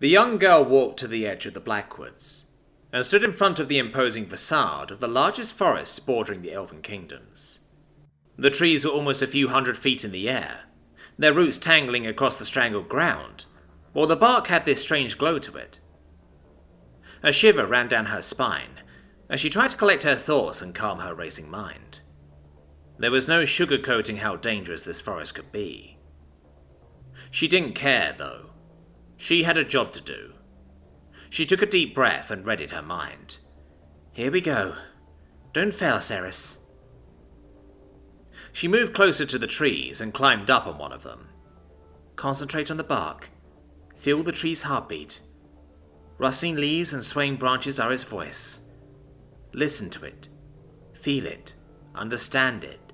The young girl walked to the edge of the Blackwoods, and stood in front of the imposing facade of the largest forest bordering the Elven Kingdoms. The trees were almost a few hundred feet in the air, their roots tangling across the strangled ground, while the bark had this strange glow to it. A shiver ran down her spine as she tried to collect her thoughts and calm her racing mind. There was no sugarcoating how dangerous this forest could be. She didn't care, though. She had a job to do. She took a deep breath and readied her mind. Here we go. Don't fail, Ceres. She moved closer to the trees and climbed up on one of them. Concentrate on the bark. Feel the tree's heartbeat. Rustling leaves and swaying branches are its voice. Listen to it. Feel it. Understand it.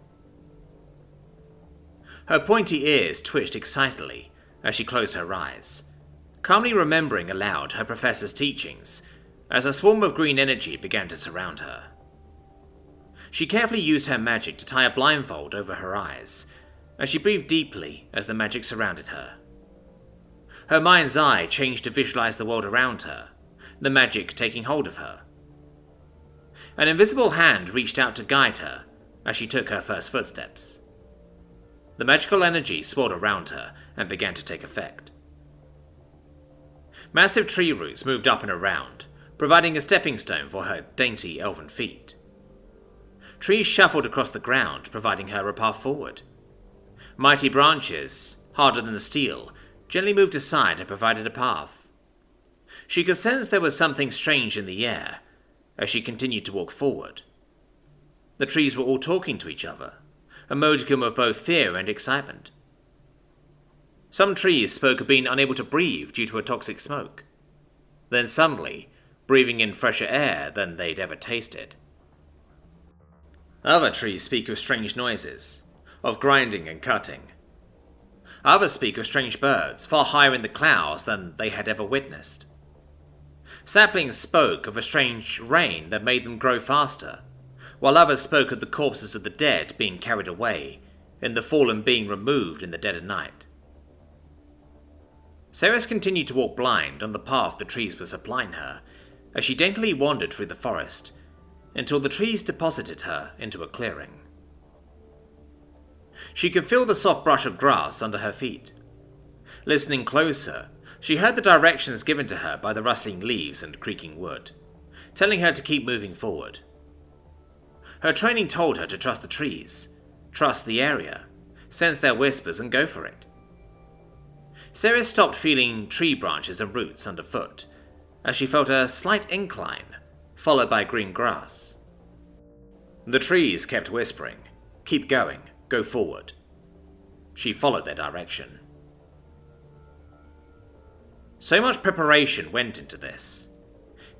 Her pointy ears twitched excitedly as she closed her eyes, calmly remembering aloud her professor's teachings as a swarm of green energy began to surround her. She carefully used her magic to tie a blindfold over her eyes as she breathed deeply as the magic surrounded her. Her mind's eye changed to visualize the world around her, the magic taking hold of her. An invisible hand reached out to guide her as she took her first footsteps. The magical energy swirled around her and began to take effect. Massive tree roots moved up and around, providing a stepping stone for her dainty elven feet. Trees shuffled across the ground, providing her a path forward. Mighty branches, harder than steel, gently moved aside and provided a path. She could sense there was something strange in the air as she continued to walk forward. The trees were all talking to each other, a modicum of both fear and excitement. Some trees spoke of being unable to breathe due to a toxic smoke. Then suddenly, breathing in fresher air than they'd ever tasted. Other trees speak of strange noises, of grinding and cutting. Others speak of strange birds, far higher in the clouds than they had ever witnessed. Saplings spoke of a strange rain that made them grow faster, while others spoke of the corpses of the dead being carried away, and the fallen being removed in the dead of night. Ceres continued to walk blind on the path the trees were supplying her, as she daintily wandered through the forest, until the trees deposited her into a clearing. She could feel the soft brush of grass under her feet. Listening closer, she heard the directions given to her by the rustling leaves and creaking wood, telling her to keep moving forward. Her training told her to trust the trees, trust the area, sense their whispers and go for it. Ceres stopped feeling tree branches and roots underfoot, as she felt a slight incline, followed by green grass. The trees kept whispering, "Keep going, go forward." She followed their direction. So much preparation went into this,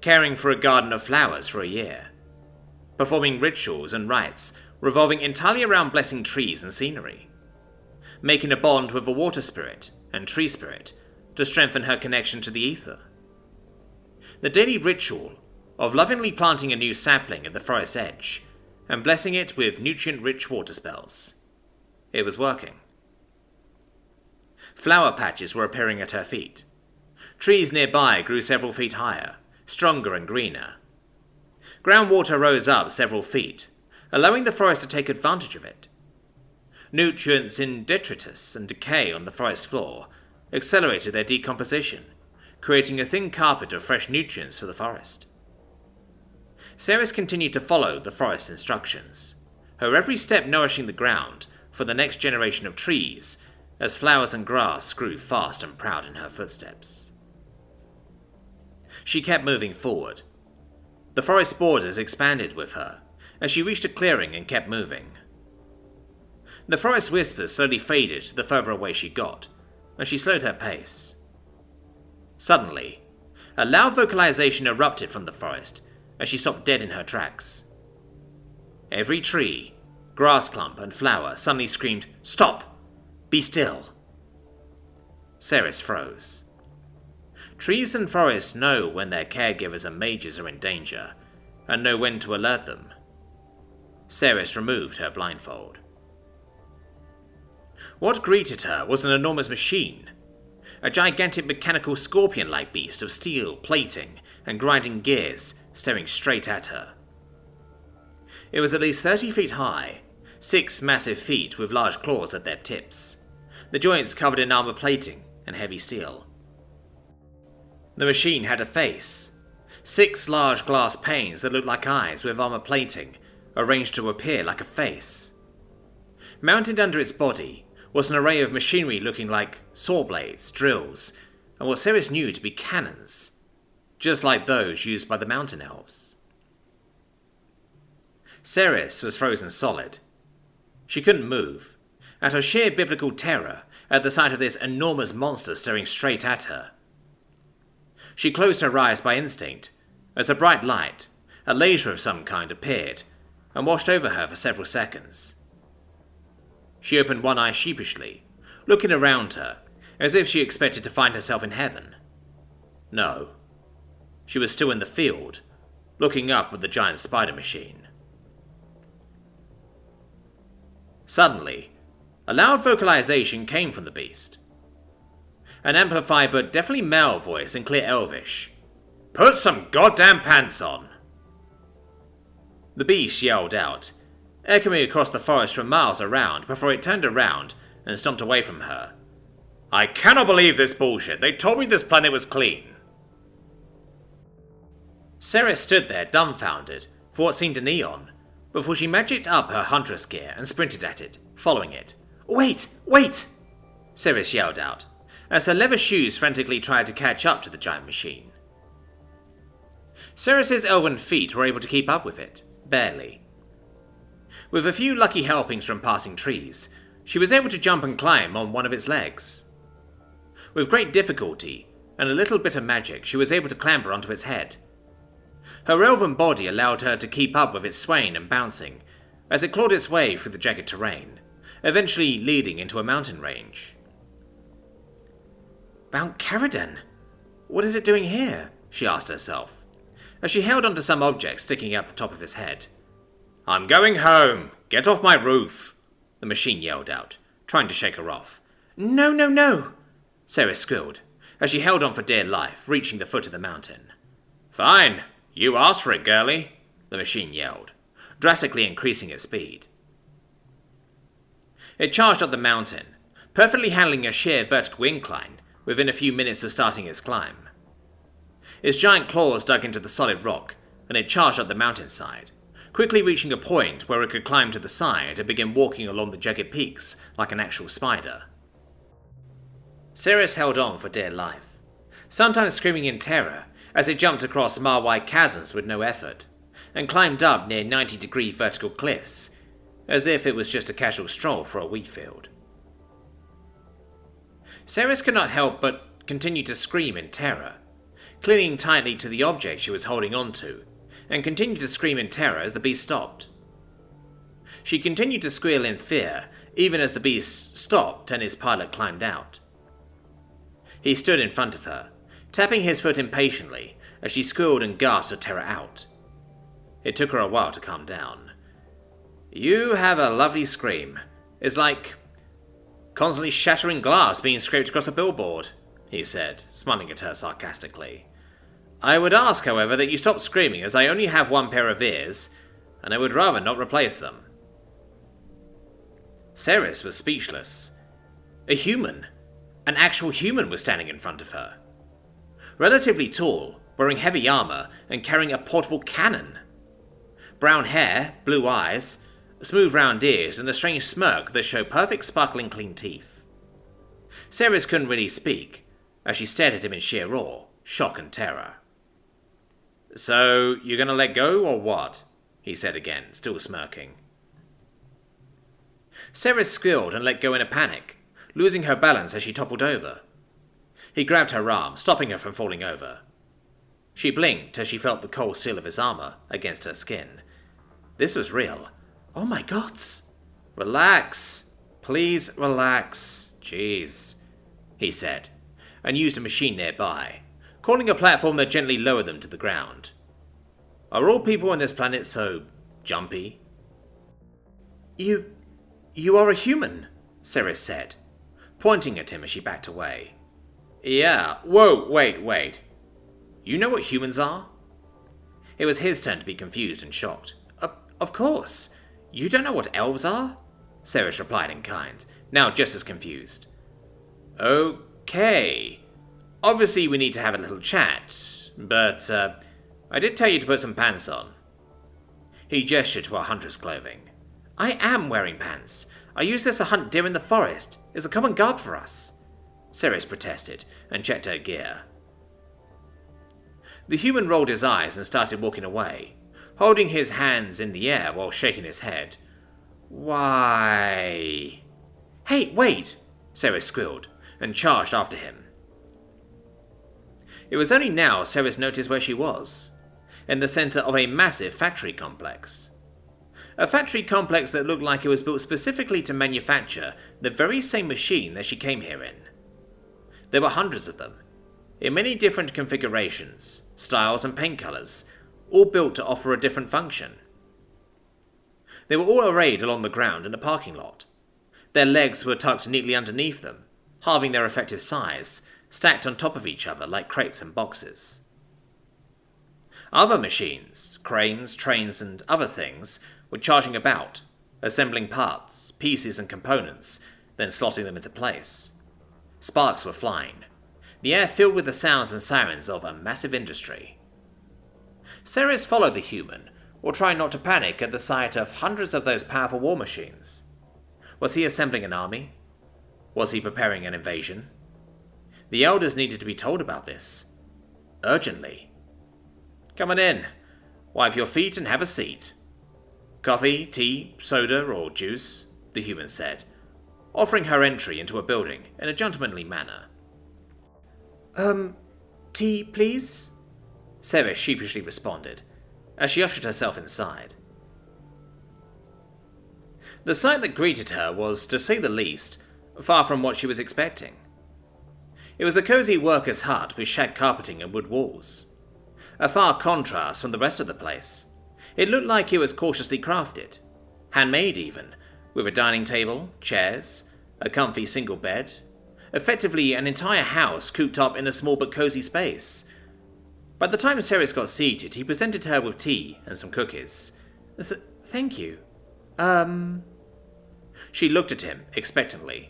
caring for a garden of flowers for a year, performing rituals and rites revolving entirely around blessing trees and scenery, making a bond with a water spirit and tree spirit to strengthen her connection to the ether. The daily ritual of lovingly planting a new sapling at the forest's edge and blessing it with nutrient-rich water spells. It was working. Flower patches were appearing at her feet. Trees nearby grew several feet higher, stronger and greener. Groundwater rose up several feet, allowing the forest to take advantage of it. Nutrients in detritus and decay on the forest floor accelerated their decomposition, creating a thin carpet of fresh nutrients for the forest. Ceres continued to follow the forest's instructions, her every step nourishing the ground for the next generation of trees as flowers and grass grew fast and proud in her footsteps. She kept moving forward. The forest borders expanded with her as she reached a clearing and kept moving. The forest whispers slowly faded the further away she got, as she slowed her pace. Suddenly, a loud vocalization erupted from the forest as she stopped dead in her tracks. Every tree, grass clump and flower suddenly screamed, "Stop! Be still!" Ceres froze. Trees and forests know when their caregivers and mages are in danger, and know when to alert them. Ceres removed her blindfold. What greeted her was an enormous machine, a gigantic mechanical scorpion-like beast of steel, plating, and grinding gears staring straight at her. It was at least 30 feet high, 6 massive feet with large claws at their tips, the joints covered in armor plating and heavy steel. The machine had a face, 6 large glass panes that looked like eyes with armor plating, arranged to appear like a face. Mounted under its body was an array of machinery looking like saw blades, drills, and what Ceres knew to be cannons, just like those used by the mountain elves. Ceres was frozen solid. She couldn't move, out of sheer biblical terror at the sight of this enormous monster staring straight at her. She closed her eyes by instinct, as a bright light, a laser of some kind, appeared and washed over her for several seconds. She opened one eye sheepishly, looking around her, as if she expected to find herself in heaven. No. She was still in the field, looking up at the giant spider machine. Suddenly, a loud vocalization came from the beast. An amplified but definitely male voice in clear Elvish. "Put some goddamn pants on!" The beast yelled out, echoing across the forest for miles around before it turned around and stomped away from her. "I cannot believe this bullshit. They told me this planet was clean." Ceres stood there dumbfounded for what seemed an eon, before she magicked up her huntress gear and sprinted at it, following it. "Wait! Wait!" Ceres yelled out, as her leather shoes frantically tried to catch up to the giant machine. Ceres's elven feet were able to keep up with it, barely. With a few lucky helpings from passing trees, she was able to jump and climb on one of its legs. With great difficulty and a little bit of magic, she was able to clamber onto its head. Her elven body allowed her to keep up with its swaying and bouncing as it clawed its way through the jagged terrain, eventually leading into a mountain range. "Mount Caridon? What is it doing here?" she asked herself, as she held onto some object sticking out the top of his head. "I'm going home! Get off my roof!" the machine yelled out, trying to shake her off. "No, no, no!" Ceres squealed, as she held on for dear life, reaching the foot of the mountain. "Fine! You asked for it, girlie!" the machine yelled, drastically increasing its speed. It charged up the mountain, perfectly handling a sheer vertical incline within a few minutes of starting its climb. Its giant claws dug into the solid rock, and it charged up the mountainside, quickly reaching a point where it could climb to the side and begin walking along the jagged peaks like an actual spider. Ceres held on for dear life, sometimes screaming in terror as it jumped across mile-wide chasms with no effort, and climbed up near 90-degree vertical cliffs, as if it was just a casual stroll for a wheat field. Ceres could not help but continue to scream in terror, clinging tightly to the object she was holding onto, and continued to scream in terror as the beast stopped. She continued to squeal in fear, even as the beast stopped and his pilot climbed out. He stood in front of her, tapping his foot impatiently as she squealed and gasped her terror out. It took her a while to calm down. "You have a lovely scream. It's like constantly shattering glass being scraped across a billboard," he said, smiling at her sarcastically. "I would ask, however, that you stop screaming, as I only have one pair of ears, and I would rather not replace them." Ceres was speechless. A human, an actual human, was standing in front of her. Relatively tall, wearing heavy armor, and carrying a portable cannon. Brown hair, blue eyes, smooth round ears, and a strange smirk that showed perfect sparkling clean teeth. Ceres couldn't really speak, as she stared at him in sheer awe, shock and terror. "So, you're gonna let go, or what?" he said again, still smirking. Ceres squealed and let go in a panic, losing her balance as she toppled over. He grabbed her arm, stopping her from falling over. She blinked as she felt the cold steel of his armor against her skin. This was real. "Oh my gods!" "Relax. Please relax. Jeez," he said, and used a machine nearby, calling a platform that gently lowered them to the ground. "Are all people on this planet so jumpy?" You are a human," Ceres said, pointing at him as she backed away. Yeah, whoa, wait. You know what humans are? It was his turn to be confused and shocked. Of course. You don't know what elves are? Ceres replied in kind, now just as confused. Okay. Obviously we need to have a little chat, but I did tell you to put some pants on. He gestured to her hunter's clothing. I am wearing pants. I use this to hunt deer in the forest. It's a common garb for us. Ceres protested and checked her gear. The human rolled his eyes and started walking away, holding his hands in the air while shaking his head. Why? Hey, wait! Ceres squealed and charged after him. It was only now Ceres noticed where she was, in the center of a massive factory complex. A factory complex that looked like it was built specifically to manufacture the very same machine that she came here in. There were hundreds of them, in many different configurations, styles and paint colors, all built to offer a different function. They were all arrayed along the ground in a parking lot. Their legs were tucked neatly underneath them, halving their effective size, stacked on top of each other like crates and boxes. Other machines, cranes, trains, and other things were charging about, assembling parts, pieces, and components, then slotting them into place. Sparks were flying, the air filled with the sounds and sirens of a massive industry. Ceres followed the human, or trying not to panic at the sight of hundreds of those powerful war machines. Was he assembling an army? Was he preparing an invasion? The elders needed to be told about this. Urgently. Come on in. Wipe your feet and have a seat. Coffee, tea, soda, or juice, the human said, offering her entry into a building in a gentlemanly manner. Tea, please? Ceres sheepishly responded, as she ushered herself inside. The sight that greeted her was, to say the least, far from what she was expecting. It was a cozy worker's hut with shag carpeting and wood walls. A far contrast from the rest of the place. It looked like it was cautiously crafted, handmade even, with a dining table, chairs, a comfy single bed, effectively an entire house cooped up in a small but cozy space. By the time Ceres got seated, he presented her with tea and some cookies. Thank you. She looked at him, expectantly.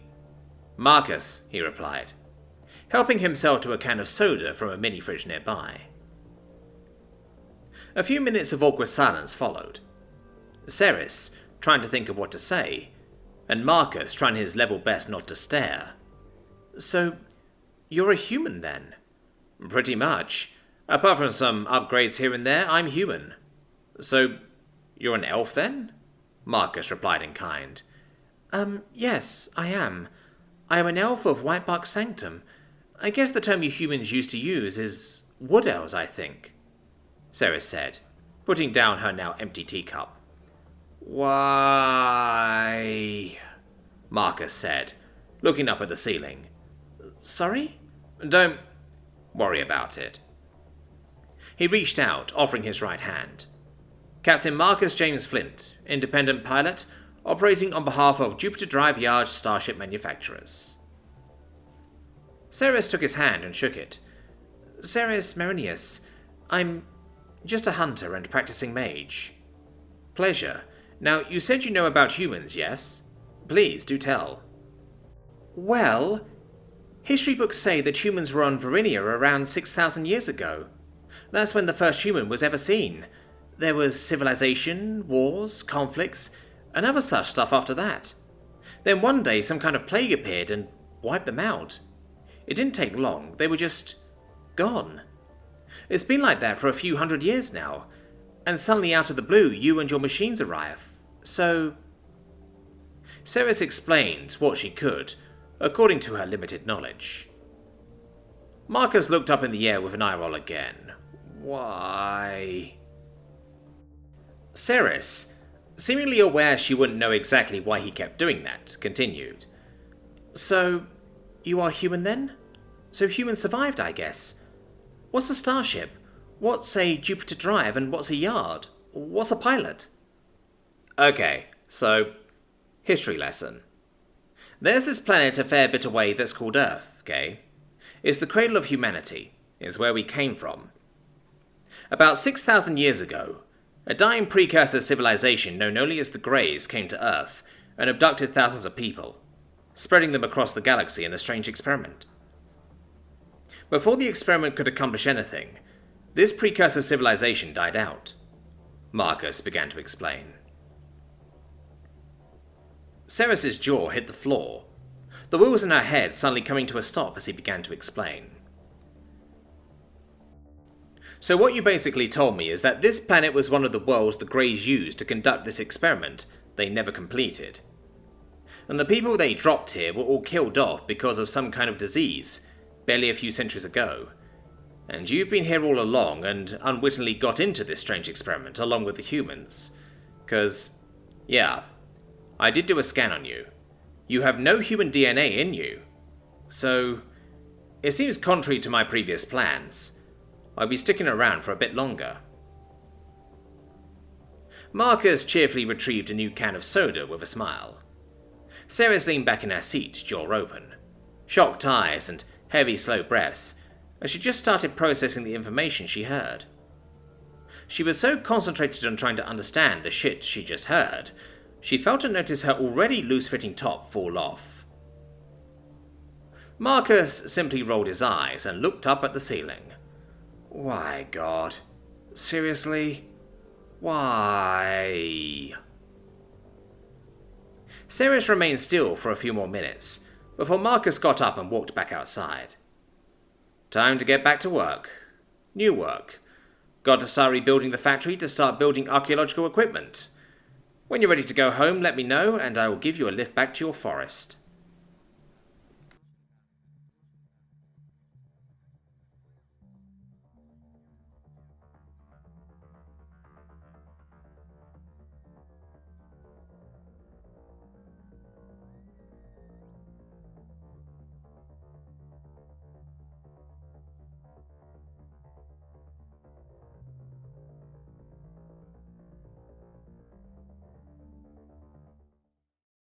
Marcus, he replied, helping himself to a can of soda from a mini-fridge nearby. A few minutes of awkward silence followed. Ceres, trying to think of what to say, and Marcus trying his level best not to stare. So, you're a human then? Pretty much. Apart from some upgrades here and there, I'm human. So, you're an elf then? Marcus replied in kind. Yes, I am. I am an elf of Whitebark Sanctum. I guess the term you humans used to use is wood elves, I think, Ceres said, putting down her now empty teacup. Why? Marcus said, looking up at the ceiling. Sorry? Don't worry about it. He reached out, offering his right hand. Captain Marcus James Flint, independent pilot, operating on behalf of Jupiter Drive Yard starship manufacturers. Ceres took his hand and shook it. Ceres Marinius, I'm just a hunter and practicing mage. Pleasure. Now, you said you know about humans, yes? Please, do tell. Well, history books say that humans were on Verinia around 6,000 years ago. That's when the first human was ever seen. There was civilization, wars, conflicts, and other such stuff after that. Then one day some kind of plague appeared and wiped them out. It didn't take long, they were just gone. It's been like that for a few hundred years now, and suddenly out of the blue you and your machines arrive. So... Ceres explained what she could, according to her limited knowledge. Marcus looked up in the air with an eye roll again. Why? Ceres, seemingly aware she wouldn't know exactly why he kept doing that, continued. So, you are human then? So humans survived, I guess. What's a starship? What's a Jupiter Drive and what's a yard? What's a pilot? Okay, so, history lesson. There's this planet a fair bit away that's called Earth, okay? is the cradle of humanity, is where we came from. About 6,000 years ago, a dying precursor civilization known only as the Greys came to Earth and abducted thousands of people, spreading them across the galaxy in a strange experiment. Before the experiment could accomplish anything, this precursor civilization died out. Marcus began to explain. Ceres's jaw hit the floor, the wheels in her head suddenly coming to a stop as he began to explain. So what you basically told me is that this planet was one of the worlds the Greys used to conduct this experiment they never completed. And the people they dropped here were all killed off because of some kind of disease, barely a few centuries ago. And you've been here all along and unwittingly got into this strange experiment along with the humans. 'Cause, yeah, I did do a scan on you. You have no human DNA in you. So, it seems contrary to my previous plans. I'll be sticking around for a bit longer. Marcus cheerfully retrieved a new can of soda with a smile. Ceres leaned back in her seat, jaw open, shocked eyes and heavy, slow breaths, as she just started processing the information she heard. She was so concentrated on trying to understand the shit she just heard, she failed to notice her already loose-fitting top fall off. Marcus simply rolled his eyes and looked up at the ceiling. Why, God? Seriously? Why? Ceres remained still for a few more minutes, before Marcus got up and walked back outside. Time to get back to work. New work. Got to start rebuilding the factory to start building archaeological equipment. When you're ready to go home, let me know, and I will give you a lift back to your forest.